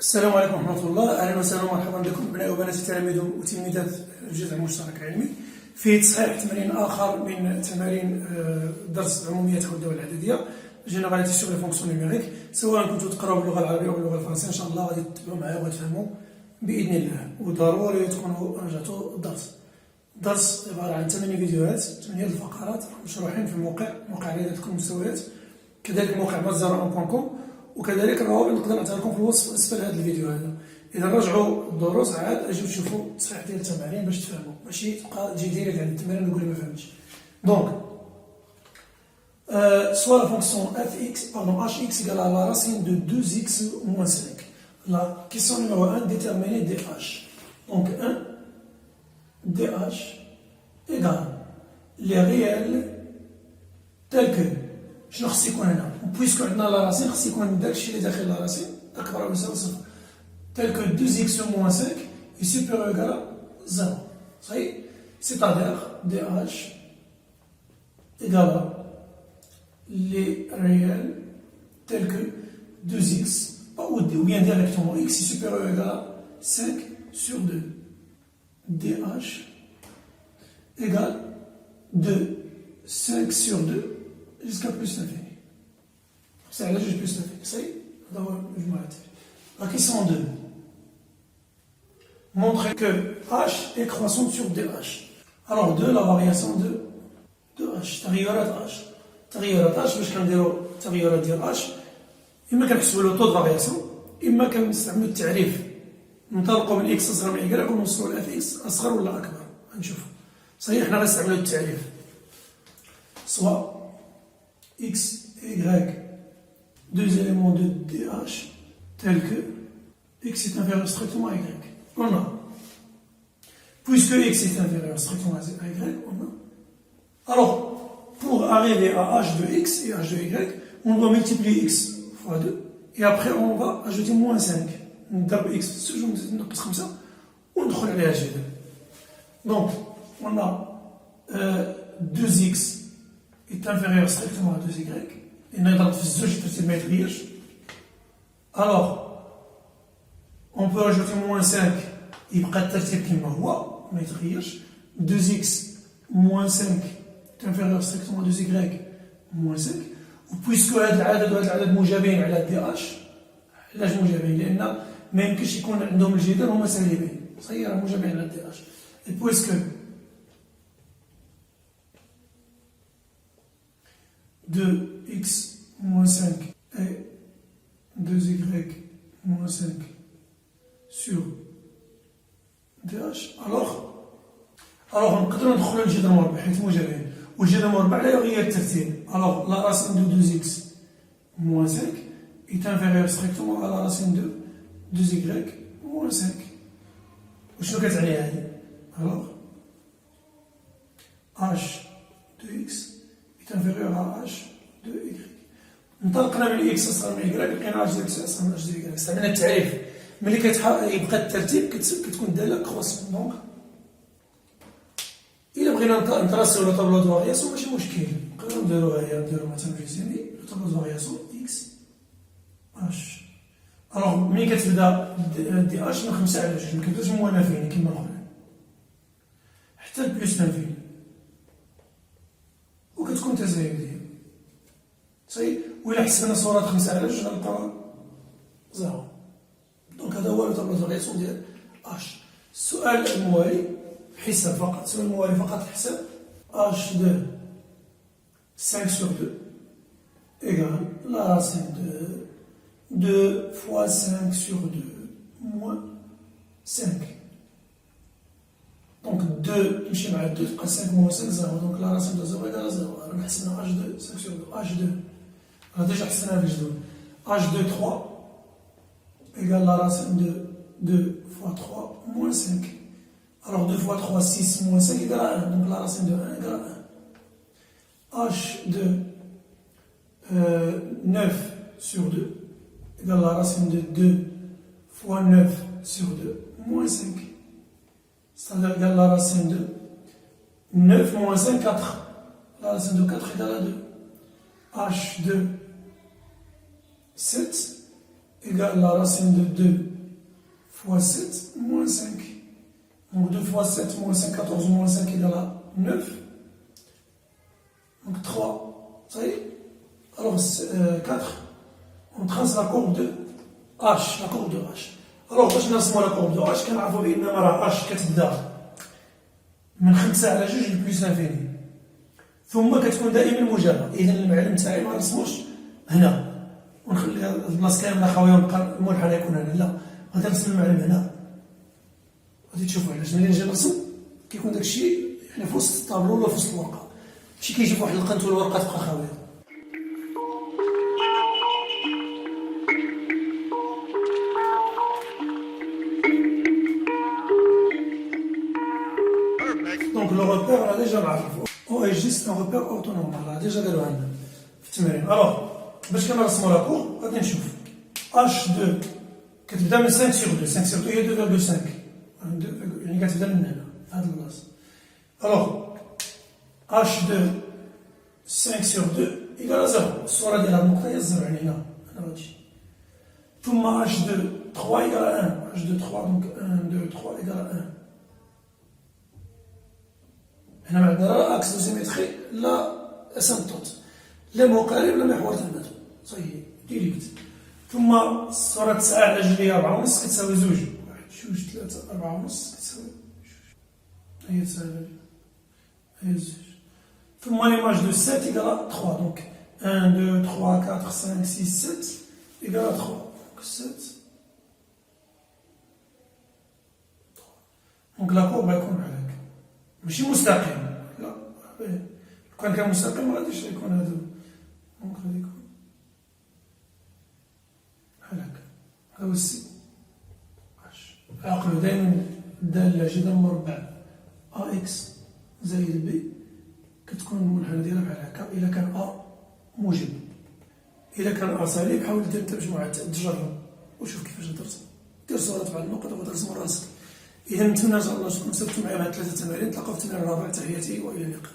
السلام عليكم ورحمة الله، أهلا وسهلا ومرحبا بكم أبناء وبنات تلاميذ وتلميذات الجزء المشترك العلمي في تصحيح تمرين آخر من تمارين درس العموميات والدول العددية جينيراليتي سور لي فونكسيون نيميريك. سواء كنتوا تقراو باللغة العربية أو باللغة الفرنسية إن شاء الله غادي تتبعوا معايا وتفهموا بإذن الله، وضروري تكونوا راجعتوا الدرس. الدرس عبارة عن 8 فيديوهات، 8 الفقرات مشروحين في موقع ريادة المستويات، كذلك موقع bazar1.com، وكذلك الروابط نقدر نعطيها لكم في الوصف اسفل هذا الفيديو هذا. اذا رجعوا الدروس عاد اجيو تشوفوا التصحيح ديال التمارين باش تفهموا، ماشي تبقى تجي ديريكت عند التمارين وتقول لي ما فهمتش. دونك soit la fonction fx, pardon, hx égale à la racine de 2x moins 5. La question numéro 1, déterminer dh. Donc 1, dh égale les réels tels que شنو خص يكون هنا؟ بويسكو عندنا لا راسين خص يكون داكشي اللي داخل لا راسين اكبر او يساوي صفر. tel que 2x moins 5 est supérieur ou égal à 0. صحيح؟ c'est-à-dire dh égale à les réels tels que 2x ou bien directement x est supérieur ou égal à 5 sur 2. dh égale de 5 sur 2 jusqu'à plus l'infini. C'est à la juge plus l'infini. Ça y est, la question 2. Montrer que h est croissante sur 2h. Alors 2, la variation de h. تغيرات h. تغيرات h باش كنديرو التغيرات ديال h، إما كنحسبو له طو فارياسيون، إما كنستعملو التعريف ننطلقو من x أصغر من y ونوصلو ل fx أصغر ولا أكبر. غنشوفو. صحيح حنا غنستعملو التعريف. soit x et y, deux éléments de dh tels que x est inférieur strictement à y. On a. Puisque x est inférieur strictement à y, on a. Alors, pour arriver à h de x et h de y, on doit multiplier x fois 2 et après on va ajouter moins 5. ضرب x نقص 5 وندخل عليها جديد. Donc, on a 2x est inférieur strictement à 2y, et نضرب في الزوج ترتيب ما يتغيرش. Alors, on peut ajouter moins 5 يبقى الترتيب كما هو ما يتغيرش. 2x moins 5 est inférieur strictement à 2y moins 5. وبويسكو هذا العدد وهذا العدد موجبين على دي اش. علاش موجبين؟ لان ما يمكنش يكون عندهم الجدر هما سالبين. صحيح موجبين على دي اش. et puisque 2x moins 5 et 2y moins 5 sur dh. alors نقدروا ندخلوا للجذر مربع حيت موجبين، والجذر مربع لا يغير الترتيب. alors la racine de 2x moins 5 est inférieure strictement à la racine de 2y moins 5. وشنو كتعني هذه؟ alors h de x est inférieur à h de y. انطلقنا من x اصغر من y لقينا h de x اصغر من h de y. استعملنا التعريف. ملي يبقى الترتيب كتكون داله كروسون. دونك الا بغينا نتراسيو لو طابلو دو فارياسيون ماشي مشكل، نقدروا نديرو مثلا جوزيمي لو طابلو دو فارياسيون x h. الوغ ملي كتبدا دي h من 5 على 2 مكتبداش موان انفيني كيما الاخرين حتى بلوس انفيني وكتكون تزايدية. صحيح؟ وإلا حسبنا صورة 5 على 2 غنلقاو 0. دونك هذا هو طابلو دو فارياسيون ديال اش. السؤال الموالي حساب فقط، السؤال الموالي فقط الحساب. h de 5 sur 2 égale la racine de 2 fois 5 sur 2 moins 5. Donc 2 تمشي مع 2 تبقى 5 moins 5 0. Donc la racine de 0 égale à 0. Alors حسبنا h de 5 sur 2 h2 راه ديجا حسبناها في الجدول. h de 3 égale la racine de 2 fois 3 moins 5. Alors 2 fois 3 6 moins 5 égale à 1. Donc la racine de 1 égale à 1. h de 9 sur 2 égale la racine de 2 fois 9 sur 2 moins 5. C'est-à-dire égale la racine de 9 moins 5, 4. La racine de 4 égale à 2. h de 7 égale la racine de 2 fois 7 moins 5. Donc 2 fois 7 moins 5, 14 moins 5 égale à 9. Donc 3. Ça y est. Alors 4. On trace la courbe de H. La courbe de H. Alors باش نرسموا la courbe de H كنعرفوا بأن راه H كتبدا من 5 على 2 لبلوس انفيني ثم كتكون دائما موجبة. إذا المعلم تاعي ما نرسموش هنا ونخلي هاد البلاص كامله خاويه ونبقى المنحنى يكون هنا، لا غادي نرسم المعلم هنا. غادي تشوفوا علاش ملي نجي نرسم كيكون داكشي يعني في وسط الطابلو ولا في وسط الورقه، ماشي كيجي في واحد القنت والورقه تبقى خاويه. دونك لو روبير راه ديجا نعرفو او اي جي سي ان روبير اوتونومال، راه ديجا قالوها لنا في التمرين. الوغ باش كنرسمو لا كور غادي نشوف اش 2 كتبدا من 5 sur 2، 5 sur 2 هي 2.5 يعني كتبدا من هنا في هاد البلاصه. الوغ اش 2 5 sur 2 ايكال 0، الصوره ديال هاد النقطه هي الزيرو يعني هنا غادي. ثم اش 2 3 ايكال 1، اش 2 3 دونك 1 2 3 ايكال 1. هنا ما عندنا لا اكس دو سيميتري لا اسيمبتوت، لا مقارب لا محور تبادل، صحيح ديريكت. ثم الصورة 9 على جوج 4 ونص كتساوي 2، 1 2 3 4 ونص كتساوي 2، هي 9 على جوج هي 2. ثم ليماج دو 7 إيكال 3، دونك 1 2 3 4 5 6 7 إيكال 3، دونك 7 دونك لا كورب غيكون بحال هكا، ماشي مستقيم، لا لو كان مستقيم مغاديش يكون هادو، دونك غادي يكون بحال هكا. هذا هو السي اش. عقلوا دائما الدالة جذر مربع ا اكس زائد بي كتكون المنحنى ديالها بحال هكا. إلا كان ا موجب، إلا كان ا سالب حاول دير انت مجموعة تجرب وشوف كيفاش ترسم، دير صورة بعض النقط وترسم راسك. إذا نتمنى إن شاء الله تكونوا استفدتوا معايا مع 3 تمارين. نتلاقاو في التمرين الرابع. تحياتي وإلى اللقاء.